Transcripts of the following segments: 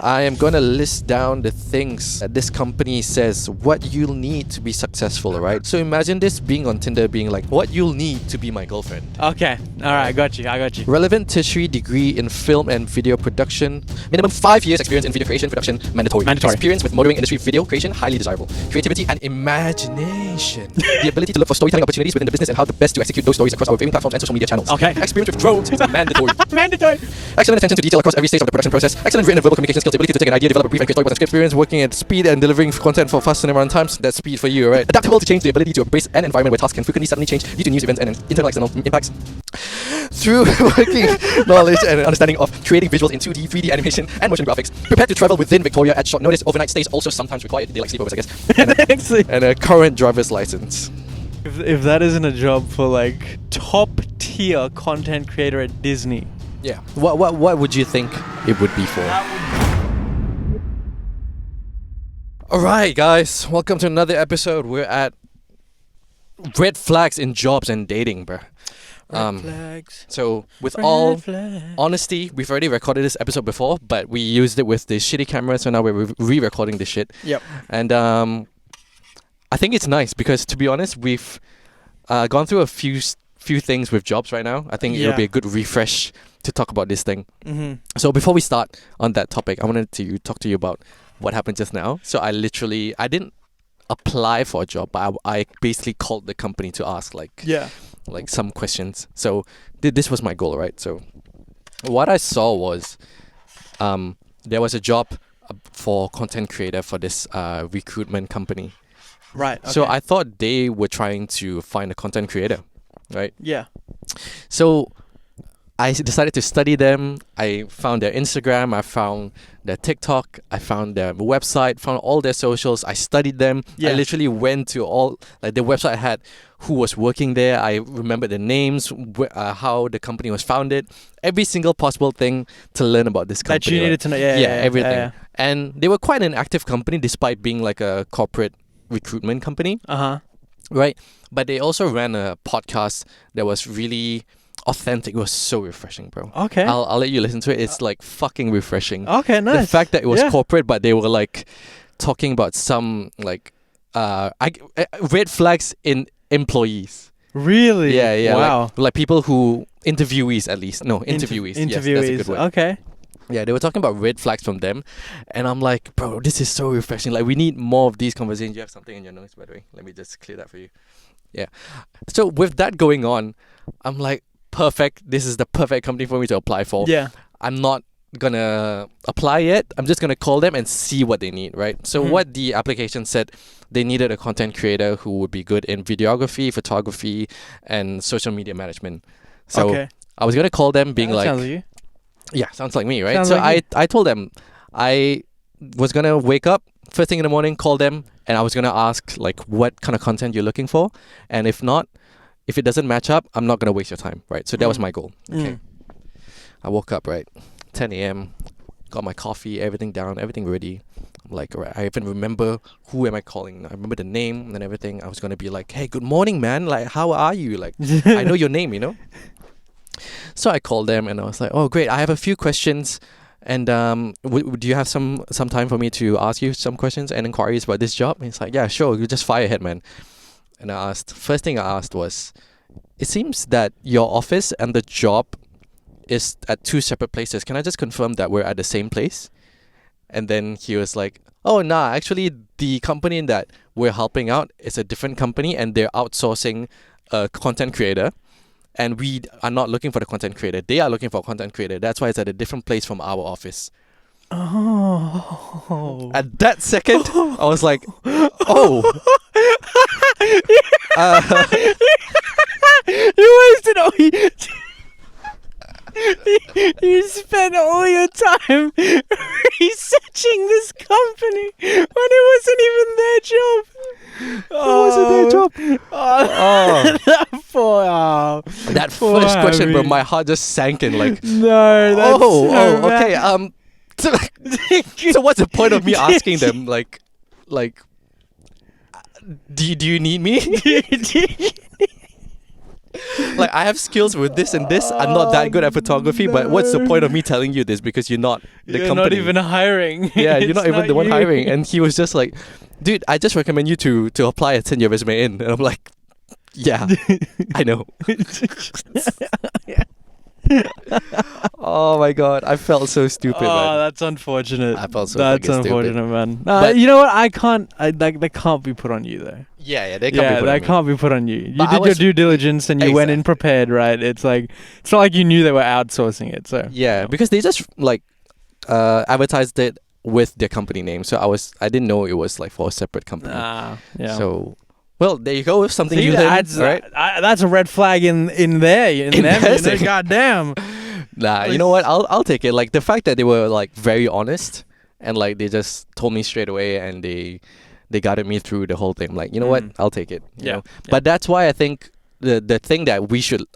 I am going to list down the things that this company says what you'll need to be successful, right? So imagine this being on Tinder being like, what you'll need to be my girlfriend. Okay, alright, I got you. Relevant tertiary degree in film and video production. Minimum 5 years experience in video creation production, mandatory. Experience with motoring industry video creation, highly desirable. Creativity and imagination. The ability to look for storytelling opportunities within the business and how the best to execute those stories across our viewing platforms and social media channels. Okay. Experience with drones is mandatory. Mandatory! Excellent attention to detail across every stage of the production process. Excellent written and verbal communication skills, ability to take an idea, develop a brief and create storyboards and script. Experience working at speed and delivering content for fast turnaround times. That's speed for you, right? Adaptable to change, the ability to embrace an environment where tasks can frequently suddenly change due to news events and internal external impacts. Through working knowledge and understanding of creating visuals in 2D, 3D animation and motion graphics. Prepared to travel within Victoria at short notice. Overnight stays also sometimes required. They like sleepovers, I guess. And a current driver's license. If that isn't a job for like top tier content creator at Disney. Yeah. What would you think it would be for? Alright guys, welcome to another episode. We're at red flags in jobs and dating, bruh. Red flags. So with Red all flags. honesty, we've already recorded this episode before, but we used it with the shitty camera, so now we're re-recording this shit. Yep. And I think it's nice because, to be honest, we've gone through a few things with jobs right now. I think it'll be a good refresh to talk about this thing. Mm-hmm. So before we start on that topic, I wanted to talk to you about what happened just now. So I didn't apply for a job, but I basically called the company to ask like some questions. So this was my goal, right? So what I saw was there was a job for content creator for this recruitment company. Right. Okay. So I thought they were trying to find a content creator, right? Yeah. So I decided to study them. I found their Instagram, I found their TikTok, I found their website, found all their socials. I studied them. Yeah. I literally went to all, like the website had who was working there. I remembered the names, how the company was founded, every single possible thing to learn about this company. That you needed to know. Yeah, everything. Yeah. And they were quite an active company despite being like a corporate recruitment company. Uh-huh. Right? But they also ran a podcast that was really authentic. It was so refreshing, bro. Okay. I'll let you listen to it. It's like fucking refreshing. Okay, nice. The fact that it was corporate, but they were like talking about some like red flags in employees. Really? Yeah. Wow. Like people who interviewees at least. No, interviewees. Yes, that's a good word. Okay. Yeah, they were talking about red flags from them, and I'm like, bro, this is so refreshing. Like, we need more of these conversations. You have something in your nose, by the way. Let me just clear that for you. Yeah. So with that going on, I'm like, perfect. This is the perfect company for me to apply for. Yeah. I'm not gonna apply yet. I'm just gonna call them and see what they need, right? So what the application said, they needed a content creator who would be good in videography, photography, and social media management. So I was gonna call them, being like, sounds like you. Yeah, sounds like me, right? Sounds so like I told them I was gonna wake up first thing in the morning, call them, and I was gonna ask like what kind of content you're looking for, and if it doesn't match up, I'm not gonna waste your time, right? So that was my goal. Okay. I woke up, right, 10 a.m., got my coffee, everything down, everything ready. I'm like, all right, I even remember who am I calling. I remember the name and everything. I was gonna be like, hey, good morning, man. Like, how are you? Like, I know your name, you know. So I called them and I was like, oh great, I have a few questions, and do you have some time for me to ask you some questions and inquiries about this job? And he's like, yeah, sure, you just fire ahead, man. And first thing I asked was, it seems that your office and the job is at two separate places. Can I just confirm that we're at the same place? And then he was like, oh nah, actually the company that we're helping out is a different company and they're outsourcing a content creator. And we are not looking for the content creator. They are looking for a content creator. That's why it's at a different place from our office. Oh. At that second, I was like, oh. You wasted all you spent all your time researching this company when it wasn't even their job. That first question, bro, my heart just sank in like. No, that's okay. So what's the point of me asking them like, do you need me? Like, I have skills with this and this. I'm not that good at photography, but what's the point of me telling you this? Because you're not the You're company. not even hiring. Yeah, you're It's not even the one you. hiring. And he was just like, dude, I just recommend you to apply and send your resume in. And I'm like, yeah, I know. Oh my god, I felt so stupid, man. That's unfortunate. I felt so That's fucking stupid. unfortunate, man. But- You know what? I can't. That can't be put on you, though. Yeah, they can't be put on that me. can't be put on you. You But I did your was- due diligence and you went in Exactly. prepared, right? It's like it's not like you knew they were outsourcing it. So Yeah, because they just like advertised it with their company name, so I didn't know it was like for a separate company. yeah. So, well, there you go. Something See, you learned, that's right? that's a red flag in there. In them, you know, Investing. goddamn. Nah, you know what? I'll take it. Like the fact that they were like very honest and like they just told me straight away and they guided me through the whole thing. Like, you know what? I'll take it. You know? But that's why I think the thing that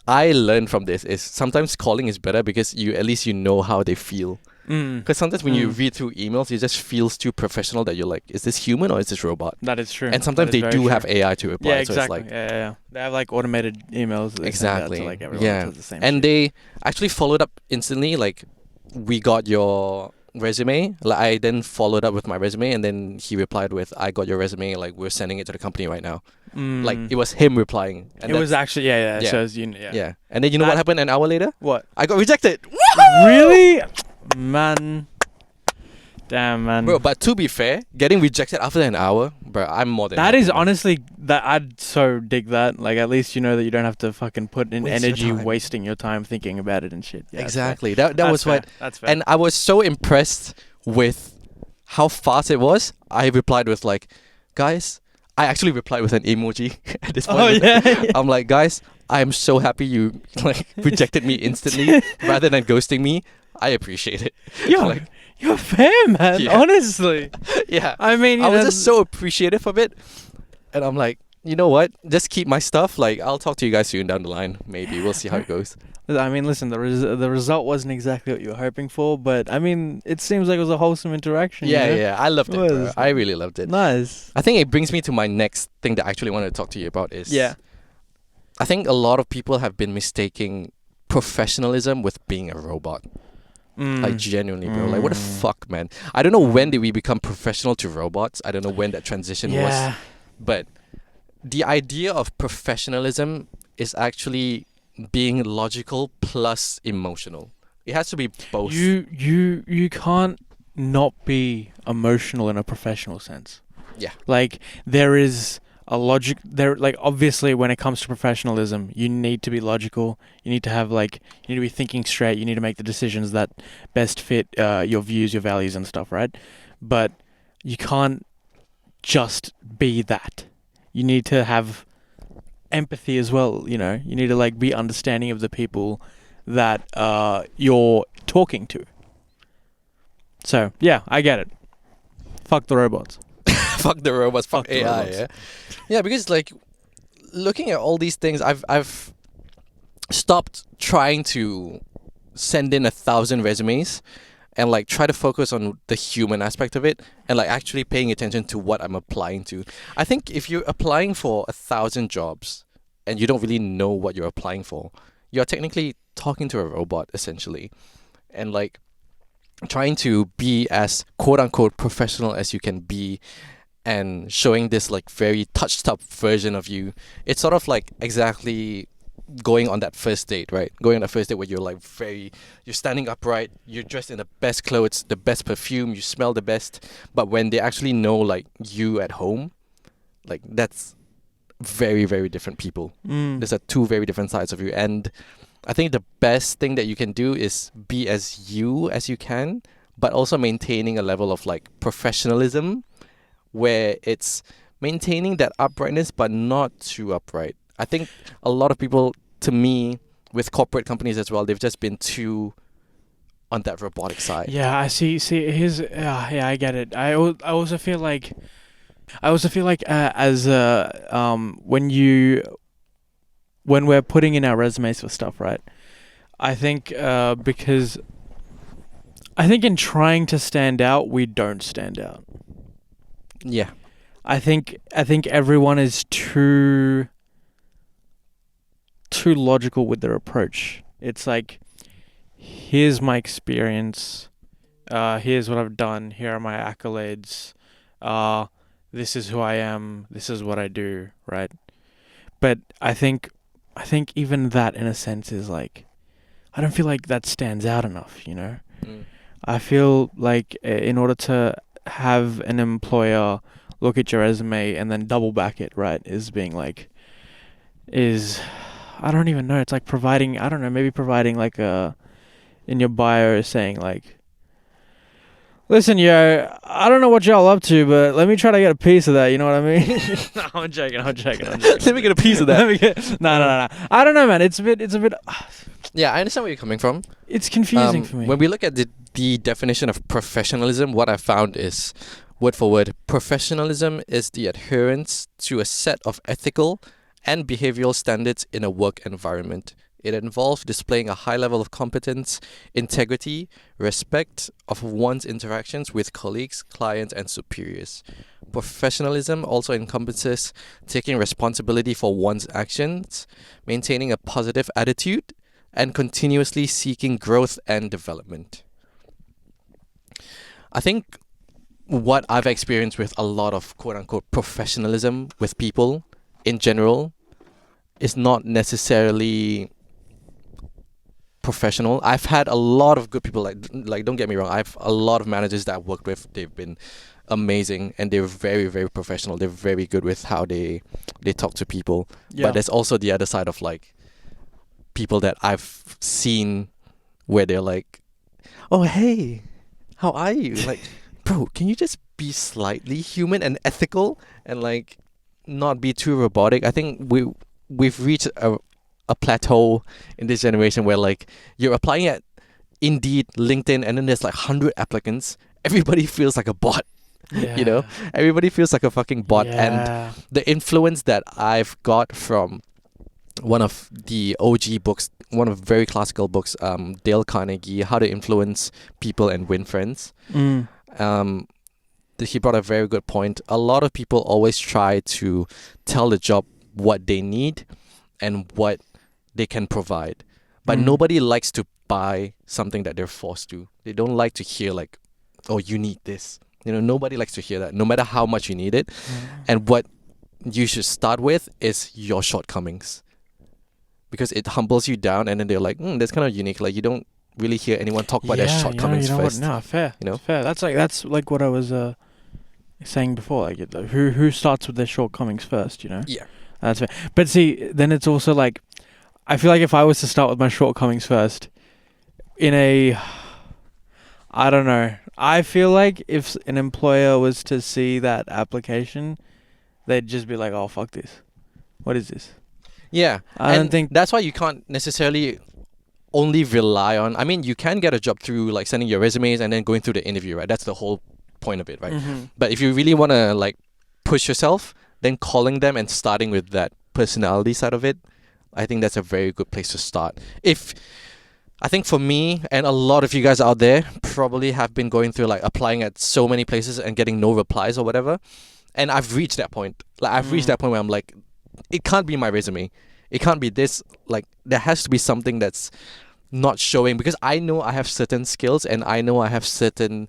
I learned from this is sometimes calling is better because at least you know how they feel. Because sometimes when you read through emails, it just feels too professional that you're like, is this human or is this robot? That is true. And sometimes That is they very do true. have AI to reply. Yeah, exactly. So it's like, yeah. They have like automated emails. That they send out exactly. to, like, everyone Yeah. does the same And shit. they actually followed up instantly. Like, we got your resume. Like, I then followed up with my resume, and then he replied with, "I got your resume. Like, we're sending it to the company right now." Like, it was him replying. And it was that's- actually It yeah. shows you. yeah. And then you know what happened an hour later? What? I got rejected. Really? Man. Damn, man. Bro, but to be fair, getting rejected after an hour, bro, I'm more than That happy, is man. honestly that I'd so dig that. Like, at least you know that you don't have to fucking put in Waste your energy time. wasting your time thinking about it and shit. Yeah, that's fair. Exactly. That That's was fair. what. That's fair. And I was so impressed with how fast it was. I replied with like, guys, I actually replied with an emoji at this point. Oh yeah. I'm like, guys, I am so happy you like rejected me instantly rather than ghosting me. I appreciate it. Yo, Like, you're fair, man. Yeah. Honestly. yeah. I mean, you I was know, just so appreciative of it. And I'm like, you know what? Just keep my stuff. Like, I'll talk to you guys soon down the line. Maybe we'll see how it goes. I mean, listen, the result wasn't exactly what you were hoping for, but I mean, it seems like it was a wholesome interaction. Yeah, you know? yeah. I loved it, bro. Was- I really loved it. Nice. I think it brings me to my next thing that I actually wanted to talk to you about is Yeah. I think a lot of people have been mistaking professionalism with being a robot. Like genuinely, bro. Like, what the fuck, man? I don't know when did we become professional to robots. I don't know when that transition was. But the idea of professionalism is actually being logical plus emotional. It has to be both. You can't not be emotional in a professional sense. Yeah. Like, there is a logic there. Like, obviously, when it comes to professionalism, you need to be logical. You need to have you need to be thinking straight. You need to make the decisions that best fit your views, your values, and stuff, right? But you can't just be that. You need to have empathy as well. You know, you need to be understanding of the people that you're talking to. So yeah, I get it. Fuck the robots. Fuck the robots, fuck the AI, robots. yeah. Yeah, because like looking at all these things, I've stopped trying to send in 1,000 resumes and like try to focus on the human aspect of it and like actually paying attention to what I'm applying to. I think if you're applying for 1,000 jobs and you don't really know what you're applying for, you're technically talking to a robot essentially, and like trying to be as quote unquote professional as you can be and showing this like very touched up version of you. It's sort of like exactly going on that first date, right? Going on that first date where you're like you're standing upright, you're dressed in the best clothes, the best perfume, you smell the best. But when they actually know like you at home, like that's very, very different people. There's two very different sides of you. And I think the best thing that you can do is be as you as you can, but also maintaining a level of like professionalism where it's maintaining that uprightness but not too upright. I think a lot of people, to me, with corporate companies as well, they've just been too on that robotic side. Yeah, I see. Here's yeah, I get it. I also feel like as when we're putting in our resumes for stuff, right? I think because I think in trying to stand out, we don't stand out. Yeah. I think everyone is too too logical with their approach. It's like, here's my experience, here's what I've done, here are my accolades, this is who I am, this is what I do, right? But I think even that, in a sense, is like, I don't feel like that stands out enough, you know? Mm. I feel like in order to have an employer look at your resume and then double back it, right, I don't even know. It's like providing, I don't know, maybe providing like in your bio saying like, listen, yo, I don't know what y'all up to, but let me try to get a piece of that. You know what I mean? No, I'm joking. Let me get a piece of that. No. I don't know, man. It's a bit. Yeah, I understand where you're coming from. It's confusing for me. When we look at the definition of professionalism, what I found is, word for word, professionalism is the adherence to a set of ethical and behavioral standards in a work environment. It involves displaying a high level of competence, integrity, respect of one's interactions with colleagues, clients, and superiors. Professionalism also encompasses taking responsibility for one's actions, maintaining a positive attitude, and continuously seeking growth and development. I think what I've experienced with a lot of quote-unquote professionalism with people in general is not necessarily professional. I've had a lot of good people, like don't get me wrong, I've a lot of managers that I've worked with. They've been amazing and they're very, very professional. They're very good with how they talk to people. Yeah. But there's also the other side of like people that I've seen where they're like, oh hey, how are you? Like, bro, can you just be slightly human and ethical and like not be too robotic? I think we've reached a plateau in this generation where like you're applying at Indeed, LinkedIn, and then there's like 100 applicants. Everybody feels like a bot. Yeah. You know, everybody feels like a fucking bot. Yeah. And the influence that I've got from one of the OG books, one of very classical books, Dale Carnegie, How to Influence People and Win Friends. He brought a very good point. A lot of people always try to tell the job what they need and what they can provide, but nobody likes to buy something that they're forced to. They don't like to hear like, oh, you need this. You know, nobody likes to hear that, no matter how much you need it. And what you should start with is your shortcomings, because it humbles you down, and then they're like, that's kind of unique. Like, you don't really hear anyone talk about their shortcomings first. No, fair. You know, fair. That's like what I was saying before. Like, who starts with their shortcomings first? You know. Yeah. That's fair. But see, then it's also like, I feel like if I was to start with my shortcomings first, I don't know. I feel like if an employer was to see that application, they'd just be like, oh, fuck this. What is this? Yeah. I don't think that's why you can't necessarily only rely on, I mean, you can get a job through like sending your resumes and then going through the interview, right? That's the whole point of it, right? But if you really want to like push yourself, then calling them and starting with that personality side of it, I think that's a very good place to start. I think for me and a lot of you guys out there probably have been going through like applying at so many places and getting no replies or whatever. And I've reached that point. Like I've reached that point where I'm like, it can't be my resume. It can't be this. Like there has to be something that's not showing, because I know I have certain skills and I know I have certain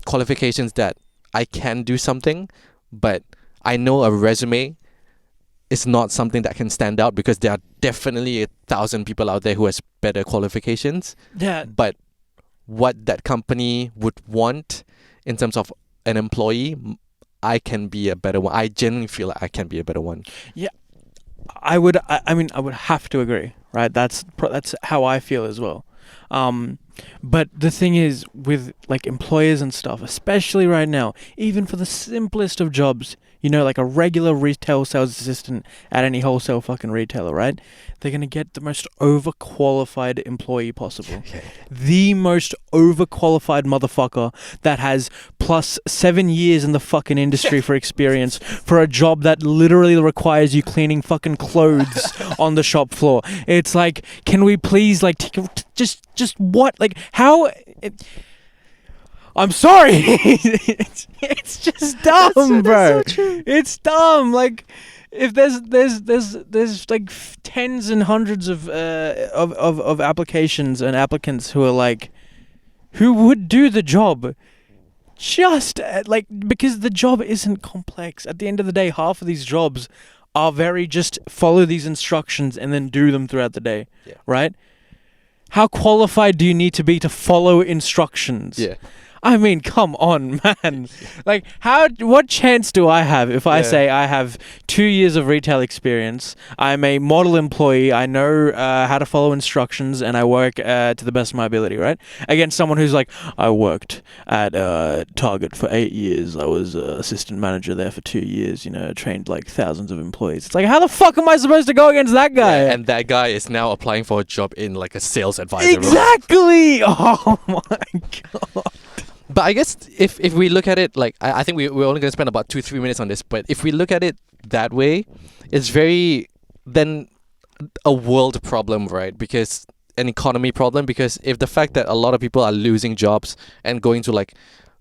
qualifications that I can do something, but I know a resume is not something that can stand out, because there are definitely 1,000 people out there who has better qualifications. Yeah. But what that company would want in terms of an employee, I can be a better one. I genuinely feel like I can be a better one. Yeah. I would have to agree, right? That's how I feel as well. But the thing is, with like employers and stuff, especially right now, even for the simplest of jobs, you know, like a regular retail sales assistant at any wholesale fucking retailer, right? They're going to get the most overqualified employee possible. Okay. The most overqualified motherfucker that has plus 7 years in the fucking industry for experience for a job that literally requires you cleaning fucking clothes on the shop floor. It's like, can we please like just what? Like how... I'm sorry. It's just dumb, bro. So true. It's dumb. Like, if there's like tens and hundreds of applications and applicants who are like, who would do the job, just like, because the job isn't complex. At the end of the day, half of these jobs are very just follow these instructions and then do them throughout the day, Yeah. right? How qualified do you need to be to follow instructions? Yeah. I mean, come on, man. Like, what chance do I have if I Yeah. say I have 2 years of retail experience, I'm a model employee, I know how to follow instructions, and I work to the best of my ability, right? Against someone who's like, I worked at Target for 8 years, I was assistant manager there for 2 years, trained like thousands of employees. It's like, how the fuck am I supposed to go against that guy? Yeah, and that guy is now applying for a job in like a sales advisor role. Exactly! Oh my god. But I guess if we look at it, like, I think we're only going to spend about 2-3 minutes on this, but if we look at it that way, it's very, then a world problem, right? Because an economy problem, because if the fact that a lot of people are losing jobs and going to like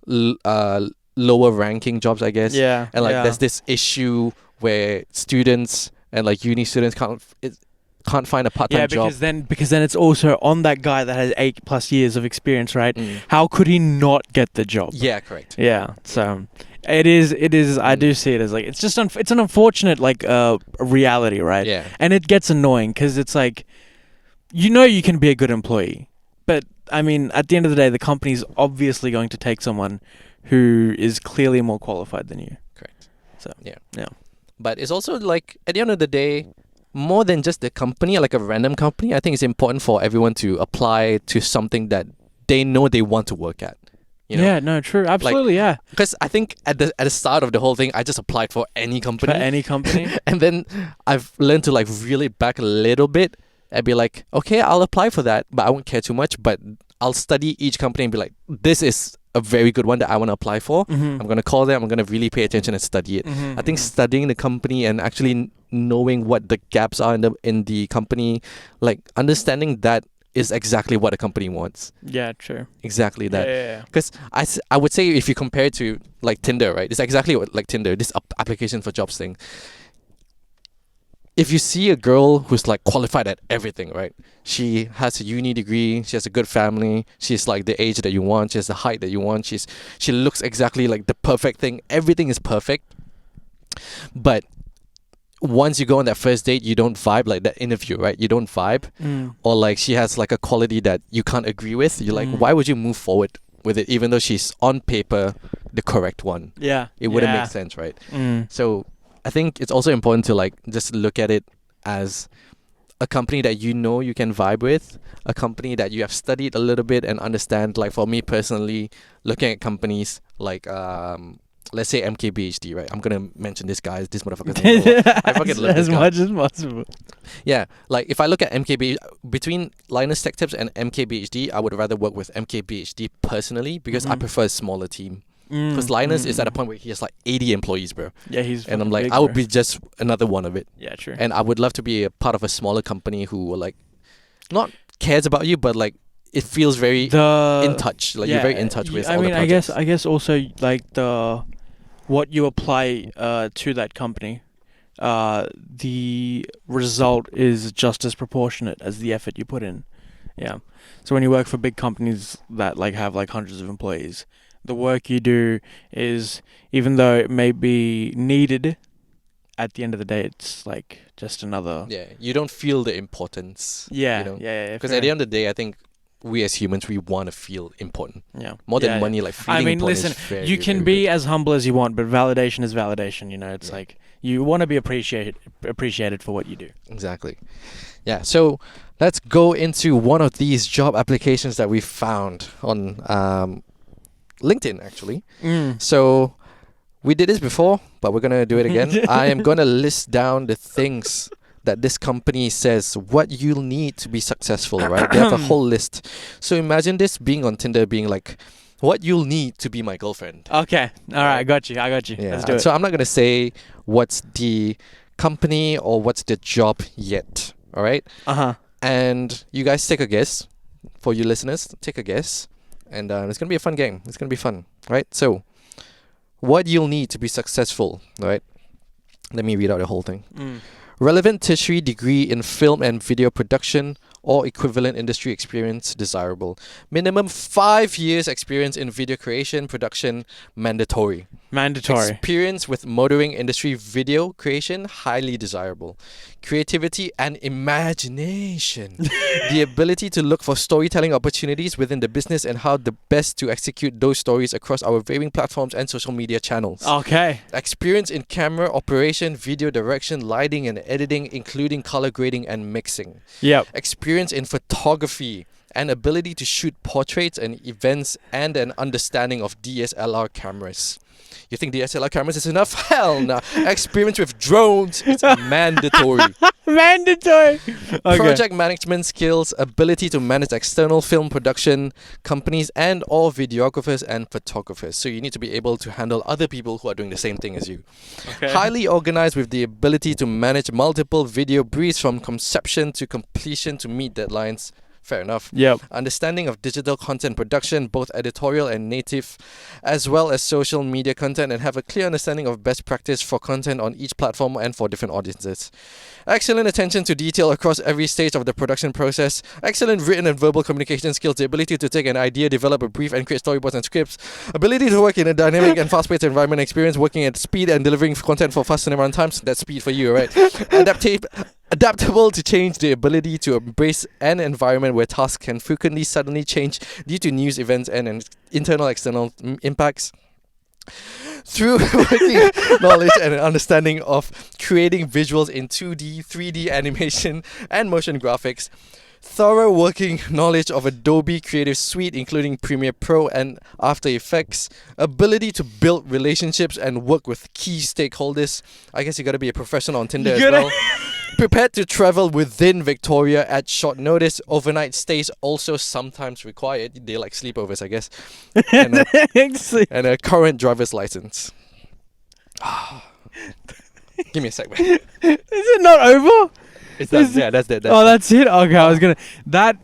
lower ranking jobs, I guess, Yeah. and like yeah. there's this issue where students and like uni students can't find a part-time job. Because then it's also on that guy that has 8+ years of experience, right? How could he not get the job? Yeah, correct. Yeah. So it is. I do see it as like, it's just it's an unfortunate like reality, right? Yeah. And it gets annoying because it's like, you can be a good employee, but I mean, at the end of the day, the company's obviously going to take someone who is clearly more qualified than you. Correct. So Yeah. Yeah. But it's also like, at the end of the day, more than just the company, like a random company, I think it's important for everyone to apply to something that they know they want to work at. Yeah, no, true. Absolutely, yeah. Because I think at the start of the whole thing, I just applied for any company. For any company. And then I've learned to like reel it back a little bit and be like, okay, I'll apply for that, but I won't care too much. But I'll study each company and be like, this is a very good one that I want to apply for. Mm-hmm. I'm going to call them. I'm going to really pay attention and study it. Mm-hmm. I think studying the company and actually knowing what the gaps are in the company, like understanding that is exactly what a company wants. Yeah, true. Exactly that. Yeah. Because I would say if you compare it to like Tinder, right? It's exactly what like Tinder, this application for jobs thing. If you see a girl who's like qualified at everything, right? She has a uni degree, she has a good family, she's like the age that you want, she has the height that you want, she looks exactly like the perfect thing. Everything is perfect. But once you go on that first date, you don't vibe, like that interview, right? You don't vibe. Or like she has like a quality that you can't agree with. You're like, why would you move forward with it, even though she's on paper the correct one? Yeah. It wouldn't make sense, right? So I think it's also important to like just look at it as a company that you know you can vibe with, a company that you have studied a little bit and understand. Like for me personally, looking at companies like let's say MKBHD, right? I'm gonna mention this motherfucker's name. I fucking love this as guy. much as possible. Yeah, like if I look at between Linus Tech Tips and MKBHD, I would rather work with MKBHD personally because I prefer a smaller team. Because Linus is at a point where he has like 80 employees, bro. Yeah, he's. And I'm fucking like, big, I would bro. be just another one of it. Yeah, true. And I would love to be a part of a smaller company who will like, not cares about you, but like it feels very in touch. Like you're very in touch with. all the projects. I guess also like what you apply to that company, the result is just as proportionate as the effort you put in. Yeah. So when you work for big companies that like have like hundreds of employees, the work you do is, even though it may be needed, at the end of the day, it's like just another. Yeah, you don't feel the importance. Yeah. You know? Yeah. Because at the end of the day, I think we as humans, we want to feel important. Yeah. More than Yeah, money, like feeling important is very, you can very be good. as humble as you want, but validation is validation. It's Yeah. like you want to be appreciated for what you do. Exactly. Yeah, so let's go into one of these job applications that we found on LinkedIn, actually. So we did this before, but we're going to do it again. I am going to list down the things that this company says what you'll need to be successful, right? They have a whole list. So imagine this being on Tinder, being like, what you'll need to be my girlfriend. Okay. All right. I got you. Yeah. Let's do it. So I'm not going to say what's the company or what's the job yet, all right? Uh-huh. And you guys take a guess. For you listeners, take a guess. And it's going to be a fun game. It's going to be fun, right? So what you'll need to be successful, right? Let me read out the whole thing. Mm. Relevant tertiary degree in film and video production or equivalent industry experience desirable. Minimum 5 years experience in video creation, production, mandatory. Mandatory. Experience with motoring industry video creation, highly desirable. Creativity and imagination. The ability to look for storytelling opportunities within the business and how the best to execute those stories across our varying platforms and social media channels. Okay. Experience in camera operation, video direction, lighting and editing, including color grading and mixing. Yep. Experience in photography and ability to shoot portraits and events and an understanding of DSLR cameras. You think DSLR cameras is enough? Hell no. Experience with drones is mandatory. Mandatory. Okay. Project management skills, ability to manage external film production companies and or videographers and photographers. So you need to be able to handle other people who are doing the same thing as you. Okay. Highly organized with the ability to manage multiple video briefs from conception to completion to meet deadlines. Fair enough. Yep. Understanding of digital content production, both editorial and native, as well as social media content, and have a clear understanding of best practice for content on each platform and for different audiences. Excellent attention to detail across every stage of the production process. Excellent written and verbal communication skills. The ability to take an idea, develop a brief, and create storyboards and scripts. Ability to work in a dynamic and fast-paced environment. Experience working at speed and delivering content for fast turnaround times. That's speed for you, right? Adaptable to change, the ability to embrace an environment where tasks can frequently suddenly change due to news events and internal external impacts. Through working knowledge and an understanding of creating visuals in 2D, 3D animation and motion graphics. Thorough working knowledge of Adobe Creative Suite, including Premiere Pro and After Effects. Ability to build relationships and work with key stakeholders. I guess you got to be a professional on Tinder as well. Prepared to travel within Victoria at short notice. Overnight stays also sometimes required. They like sleepovers, I guess. And a current driver's license. Give me a sec, man. Is it not over? It's done. Yeah, that's it. Oh, that's it? Okay, I was gonna... That...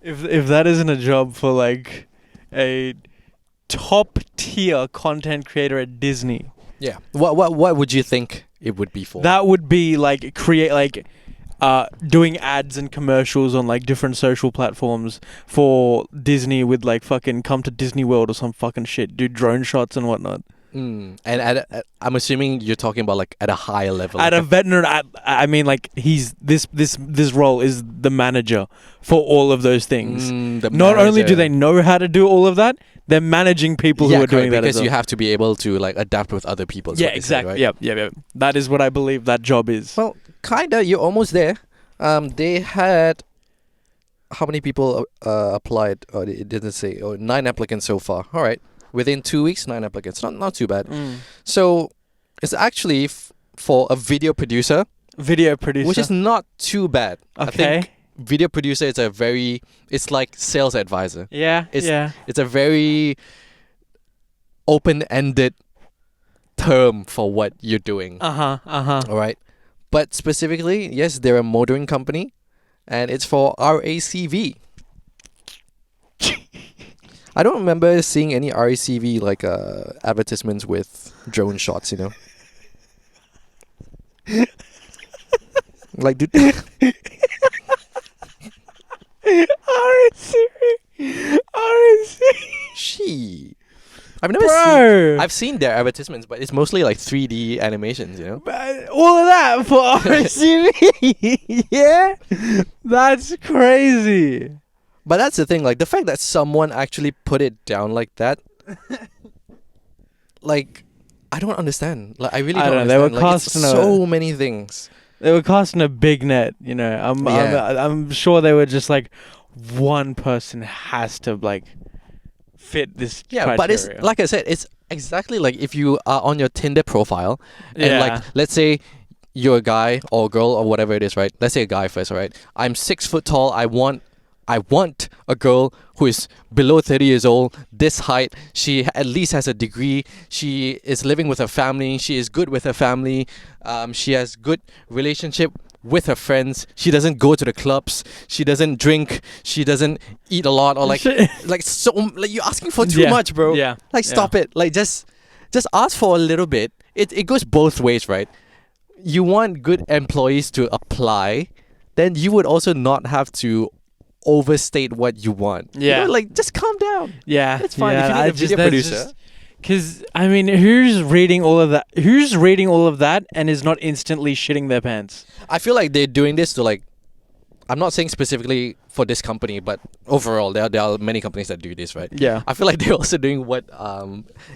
if that isn't a job for, like, a top-tier content creator at Disney... Yeah. What would you think it would be for? That would be, like, doing ads and commercials on, like, different social platforms for Disney with, like, fucking come to Disney World or some fucking shit. Do drone shots and whatnot. And I'm assuming you're talking about like at a higher level. At a veteran, I mean, like he's this role is the manager for all of those things. Not only do they know how to do all of that, they're managing people who are doing that as well. Because you have to be able to like adapt with other people. Yeah, exactly. Right? Yeah. That is what I believe that job is. Well, kinda. You're almost there. They had how many people applied? Oh, it didn't say. 9 applicants so far. All right. Within 2 weeks, 9 applicants. Not too bad. So it's actually for a video producer. Which is not too bad. Okay. I think video producer is it's like sales advisor. Yeah. It's a very open-ended term for what you're doing. All right. But specifically, yes, they're a motoring company and it's for RACV. I don't remember seeing any RACV like advertisements with drone shots, you know. Like, dude. RACV. She. I've seen their advertisements, but it's mostly like 3D animations, you know. But all of that for RACV. Yeah, that's crazy. But that's the thing, like the fact that someone actually put it down like that, like I don't understand. Like I really don't understand. They were like, casting so many things. They were casting a big net, you know. I'm sure they were just like, one person has to like fit this. Yeah, criteria. But it's like I said, it's exactly like if you are on your Tinder profile, and like let's say you're a guy or a girl or whatever it is, right? Let's say a guy first, right? I'm 6 foot tall. I want a girl who is below 30 years old, this height. She at least has a degree. She is living with her family. She is good with her family. She has good relationship with her friends. She doesn't go to the clubs. She doesn't drink. She doesn't eat a lot or like you're asking for too much, bro. Yeah. Like stop it. Like just ask for a little bit. it goes both ways, right? You want good employees to apply, then you would also not have to overstate what you want. Yeah. Like just calm down. Yeah, It's fine. Yeah, If you need a video producer. Because I mean, who's reading all of that? Who's reading all of that and is not instantly shitting their pants? I feel like they're doing this to like. I'm not saying specifically for this company, but overall, there are many companies that do this, right? Yeah. I feel like they're also doing what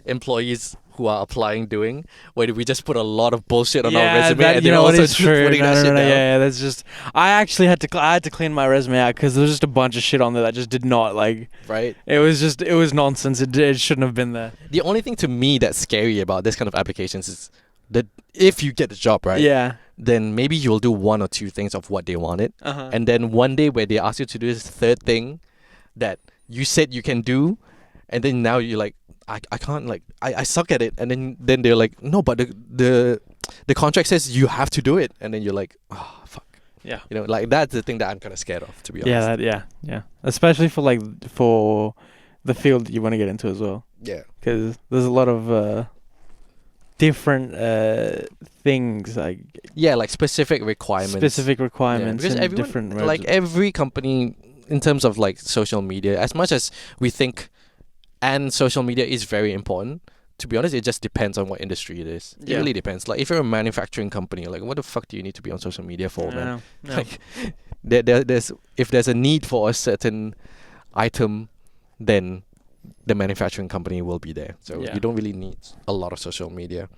employees who are applying doing, where we just put a lot of bullshit on our resume, that, and you they're know what also is true. putting that shit down. Yeah, that's just. I actually had to clean my resume out because there was just a bunch of shit on there that just did not like. Right. It was nonsense. It shouldn't have been there. The only thing to me that's scary about this kind of applications is that if you get the job, right? Yeah. Then maybe you'll do one or two things of what they wanted, Uh-huh. and then one day where they ask you to do this third thing that you said you can do, and then now you're like, I can't, like I suck at it, and then they're like, no, but the contract says you have to do it, and then you're like, oh fuck. Yeah. You know, like that's the thing that I'm kind of scared of, to be honest. Yeah. Especially for the field that you want to get into as well, Yeah. because there's a lot of different things like Yeah, like specific requirements. requirements because and everyone, different like every company, in terms of like social media, as much as we think, and social media is very important. To be honest, it just depends on what industry it is. It Yeah. really depends. Like if you're a manufacturing company, like what the fuck do you need to be on social media for, man? No. Like there's if there's a need for a certain item, then the manufacturing company will be there. So Yeah. you don't really need a lot of social media.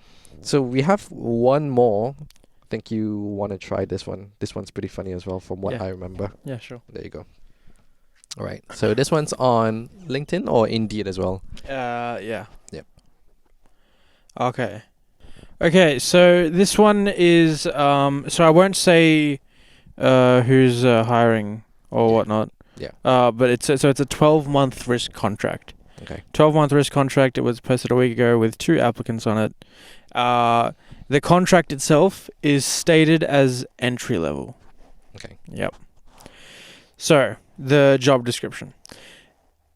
So we have one more. I think you want to try this one. This one's pretty funny as well, from what Yeah. I remember. Yeah, sure. There you go. All right. So this one's on LinkedIn or Indeed as well. Yeah. Yep. Okay, so this one is so I won't say who's hiring or whatnot. Yeah. But it's a 12-month risk contract. Okay. 12-month risk contract. It was posted a week ago with 2 applicants on it. The contract itself is stated as entry level. Okay. Yep. So, the job description.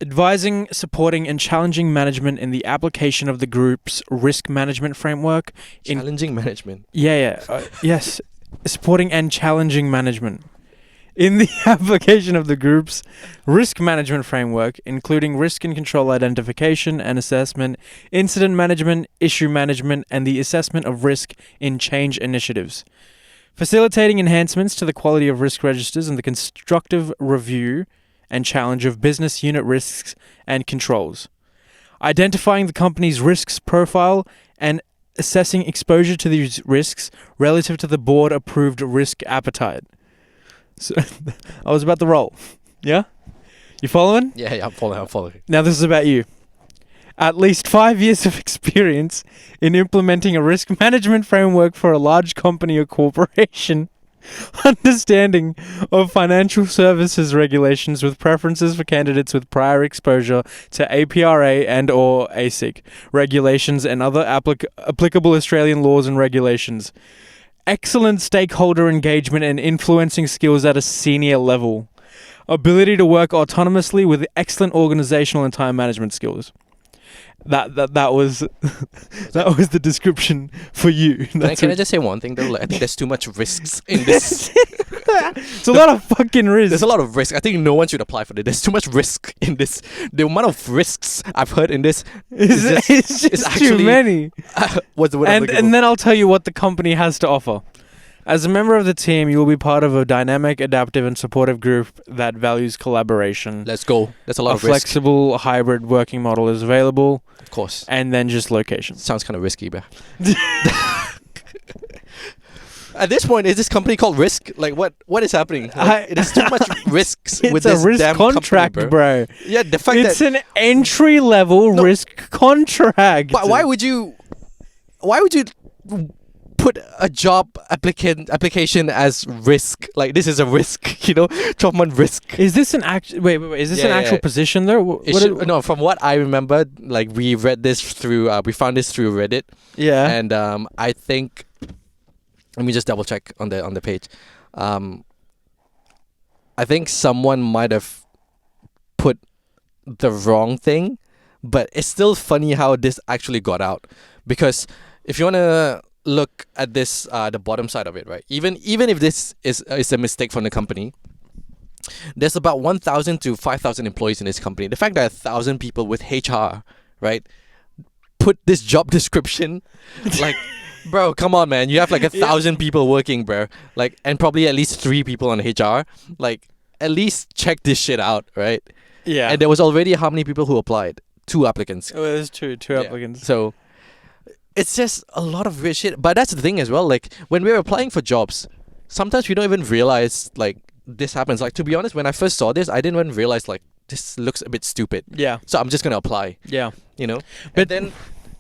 Advising, supporting, and challenging management in the application of the group's risk management framework. Challenging management. Yes. Supporting and challenging management in the application of the group's risk management framework, including risk and control identification and assessment, incident management, issue management, and the assessment of risk in change initiatives. Facilitating enhancements to the quality of risk registers and the constructive review and challenge of business unit risks and controls. Identifying the company's risks profile and assessing exposure to these risks relative to the board-approved risk appetite. So, I was about to roll. Yeah? You following? Yeah, I'm following. Now this is about you. At least 5 years of experience in implementing a risk management framework for a large company or corporation. Understanding of financial services regulations with preferences for candidates with prior exposure to APRA and or ASIC regulations and other applicable Australian laws and regulations. Excellent stakeholder engagement and influencing skills at a senior level. Ability to work autonomously with excellent organizational and time management skills. That was that was the description for you. Can I just say one thing though? Like, I think there's too much risks in this. It's a lot of fucking risk. There's a lot of risk. I think no one should apply for this. There's too much risk in this. The amount of risks I've heard in this it's just actually too many. What's the word I'm looking for? And then I'll tell you what the company has to offer. As a member of the team, you will be part of a dynamic, adaptive, and supportive group that values collaboration. Let's go. That's a lot A of risk. flexible hybrid working model is available. Of course. And then just location. Sounds kind of risky, but at this point, is this company called Risk? Like, what is happening? Like, there's too much risks with this It's a risk damn contract, company, bro. Yeah, the fact It's that. an entry-level No. risk contract. But why would you put a job application as risk? Like, this is a risk, 12-month risk. Is this an wait, is this an Yeah, actual yeah. position there? No, from what I remember, like we read this through, we found this through Reddit, Yeah. and I think, let me just double check on the page. I think someone might have put the wrong thing, but it's still funny how this actually got out, because if you want to look at this, the bottom side of it, right? Even if this is a mistake from the company, there's about 1,000 to 5,000 employees in this company. The fact that 1,000 people with HR, right, put this job description, like, bro, come on, man. You have like 1,000 people working, bro. Like, and probably at least 3 people on HR. Like, at least check this shit out, right? Yeah. And there was already how many people who applied? 2 applicants. Oh, there's two Yeah. applicants. So it's just a lot of weird shit. But that's the thing as well. Like, when we're applying for jobs, sometimes we don't even realize like this happens. Like, to be honest, when I first saw this, I didn't even realize like this looks a bit stupid. Yeah. So I'm just gonna apply. Yeah. You know. But But then,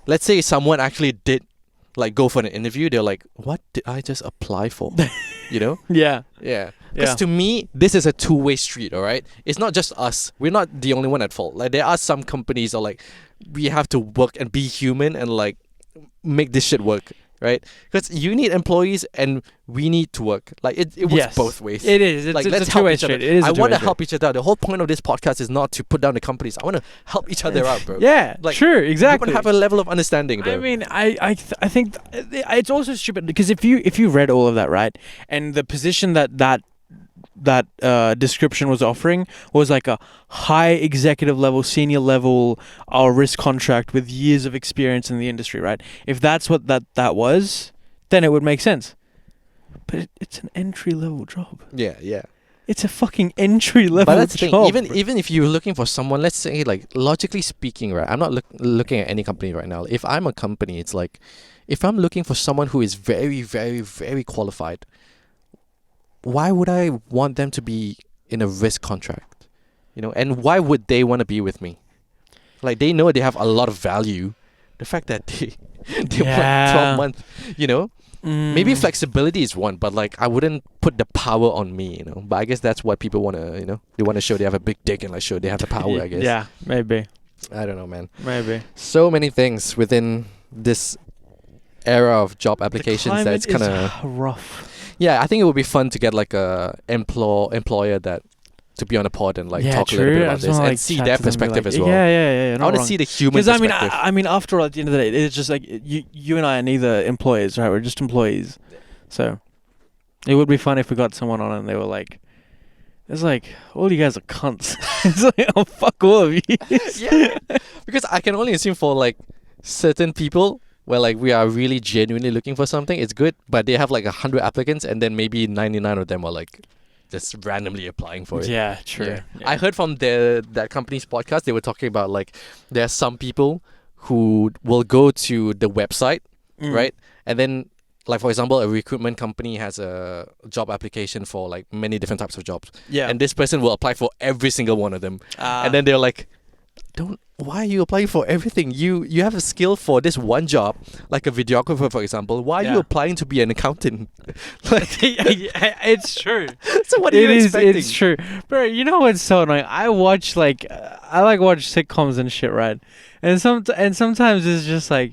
let's say someone actually did like go for an interview. They're like, "What did I just apply for?" You know. Yeah. Yeah. Because Yeah. to me, this is a two-way street, all right? It's not just us. We're not the only one at fault. Like, there are some companies that, like, we have to work and be human and, like, make this shit work, right? Because you need employees and we need to work. Like, it works Yes. both ways. It is. It's, Like, it's let's a help two-way each other. street. It is. I a want two-way to street. help each other out. The whole point of this podcast is not to put down the companies. I want to help each other out, bro. Yeah. Like, Sure. We Exactly. want to have a level of understanding, bro. I mean, I think it's also stupid because if you read all of that, right, and the position that description was offering was like a high executive level, senior level, risk contract with years of experience in the industry, right? If that's what that was, then it would make sense. But it's an entry level job. Yeah, yeah. It's a fucking entry level But that's the job. thing. Even if you're looking for someone, let's say, like, logically speaking, right? I'm not looking at any company right now. If I'm a company, it's like, if I'm looking for someone who is very, very, very qualified, why would I want them to be in a risk contract? You know, and why would they want to be with me? Like, they know they have a lot of value. The fact that they Yeah. want 12 months, you know. Maybe Mm. flexibility is one, but like I wouldn't put the power on me, you know. But I guess that's what people want to, you know, they want to show they have a big dick and like show they have the power, I guess. Yeah, maybe. I don't know, man. Maybe. So many things within this era of job applications the that's kind climate of is rough. Yeah, I think it would be fun to get like a employer that to be on a pod and like Yeah, talk a true. little bit I about just this wanna, and like, see chat their to them and be perspective like, as well. Yeah. I want to see the human Because perspective. I mean, after all, at the end of the day, it's just like you and I are neither employees, right? We're just employees. So it would be fun if we got someone on and they were like, "It's like all you guys are cunts." It's like, "Oh, fuck all of you." Yeah, because I can only assume for like certain people where like we are really genuinely looking for something, it's good, but they have like 100 applicants and then maybe 99 of them are like just randomly applying for it. Yeah, true. Yeah. Yeah. I heard from that company's podcast, they were talking about like there are some people who will go to the website, Mm. right? And then, like, for example, a recruitment company has a job application for like many different types of jobs. Yeah. And this person will apply for every single one of them. And then they're like, why are you applying for everything? You have a skill for this one job, like a videographer, for example. Why are you Yeah. applying to be an accountant? Like, it's true. so what are you expecting? It's true, bro. You know what's so annoying? I watch watch sitcoms and shit, right? And sometimes it's just like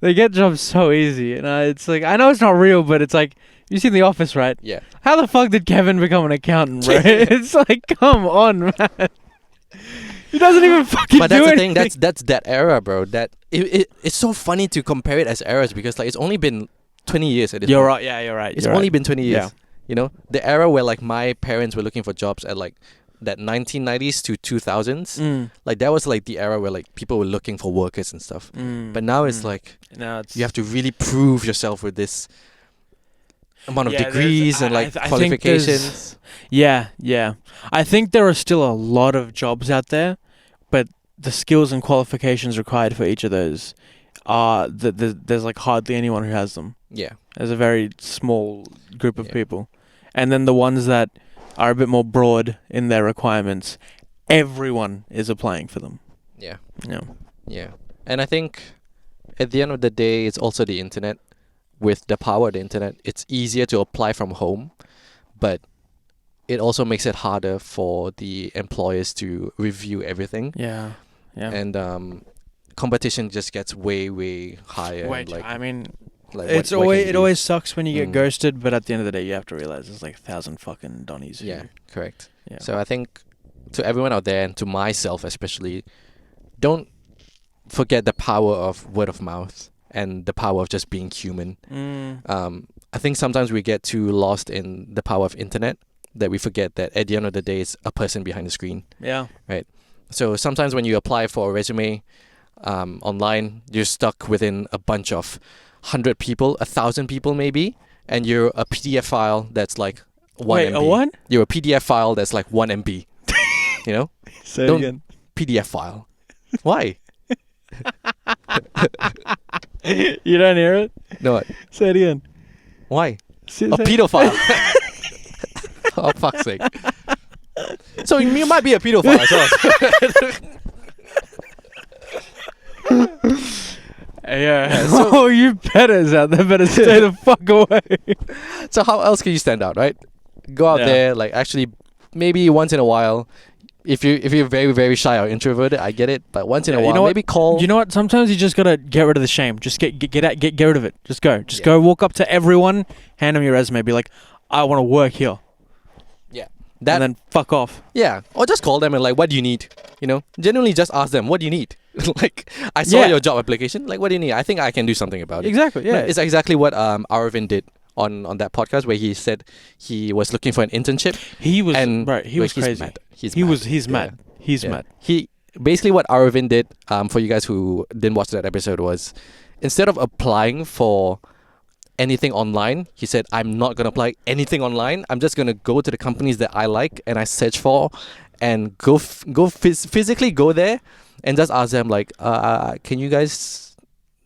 they get jobs so easy, and it's like I know it's not real, but it's like you see The Office, right? Yeah. How the fuck did Kevin become an accountant, bro? It's like, come on, man. He doesn't even fucking But do that's the anything. thing. That's that era, bro. That it's so funny to compare it as eras because like it's only been 20 years at this You're point. right. Yeah, you're right. It's you're only right. been 20 years. Yeah. You know, the era where like my parents were looking for jobs at like that 1990s to 2000s. Mm. Like that was like the era where like people were looking for workers and stuff. Mm. But now it's Mm. like No, it's you have to really prove yourself with this amount of Yeah, there's- degrees and I- like I think qualifications. Yeah. I think there are still a lot of jobs out there, but the skills and qualifications required for each of those are there's like hardly anyone who has them. Yeah. There's a very small group of Yeah. people. And then the ones that are a bit more broad in their requirements, everyone is applying for them. Yeah. Yeah. Yeah. And I think at the end of the day, it's also the internet. With the power of the internet, it's easier to apply from home, but it also makes it harder for the employers to review everything. Yeah. Yeah. And competition just gets way, way higher. and Wait, like, I mean, like it's what can always you it do? always sucks when you get Mm. ghosted, but at the end of the day, you have to realize there's like 1,000 fucking Donnies. Yeah, correct. Yeah. So I think to everyone out there and to myself especially, don't forget the power of word of mouth. and the power of just being human. Mm. I think sometimes we get too lost in the power of internet that we forget that at the end of the day, it's a person behind the screen. Yeah. So sometimes when you apply for a resume online, you're stuck within a bunch of 100 people, 1,000 people maybe, and you're a PDF file that's like 1 Wait, MB. a what? You're a PDF file that's like 1 MB. You know? Say Don't- it again. PDF file. Why? You don't hear it? No, what? Say it again. Why? Say, A pedophile. Oh, fuck's sake. So you might be a pedophile as well. Yeah. so- Oh, you betters out there better stay the fuck away. So how else can you stand out, right? Go out Yeah. there, like actually, maybe once in a while. If you're very, very shy or introverted, I get it. But once in a Yeah, you while, know what? maybe call. You know what? Sometimes you just gotta get rid of the shame. Just get rid of it. Just go. Just Yeah. go. Walk up to everyone, hand them your resume. Be like, I want to work here, that. and then fuck off. Yeah, or just call them and like, what do you need? You know, genuinely just ask them, what do you need? Like, I saw Yeah. your job application. Like, what do you need? I think I can do something about it. Exactly. Yeah. It's exactly what Aravind did on that podcast where he said he was looking for an internship. He was and right. He but was he's crazy. mad. He's He mad. was. He's Yeah. mad. He's Yeah. mad. He basically what Aravind did, for you guys who didn't watch that episode, was instead of applying for anything online, he said, I'm not gonna apply anything online. I'm just gonna go to the companies that I like and I search for, and physically go there and just ask them like, can you guys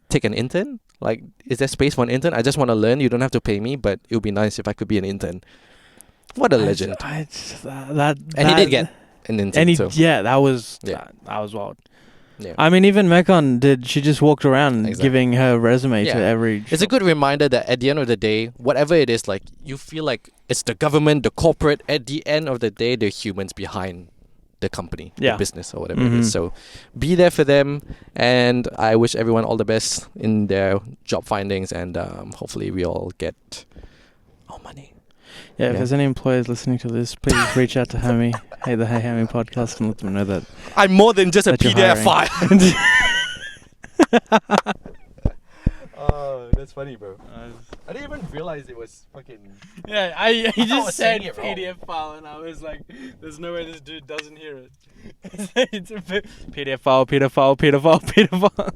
take an intern? Like, is there space for an intern? I just want to learn. You don't have to pay me, but it would be nice if I could be an intern. What a legend! And he did get an intern. And he, so. yeah, that was Yeah. that was wild. Yeah. I mean, even Mekon did. She just walked around Exactly. giving her resume Yeah. to every. It's a good reminder that at the end of the day, whatever it is, like, you feel like it's the government, the corporate. At the end of the day, they're humans behind the company, Yeah. the business, or whatever it Mhm. is. So be there for them, and I wish everyone all the best in their job findings, and hopefully we all get our money. Yeah, if Yeah. there's any employers listening to this, please reach out to Hammy. Hey, the Hey Hammy podcast, and let them know that. I'm more than just a That you're PDF hiring. file. Oh, that's funny, bro. I didn't even realize it was fucking. Yeah, I he was just saying said it wrong. PDF file, and I was like, "There's no way this dude doesn't hear it." It's a PDF file, PDF file, PDF file, PDF file.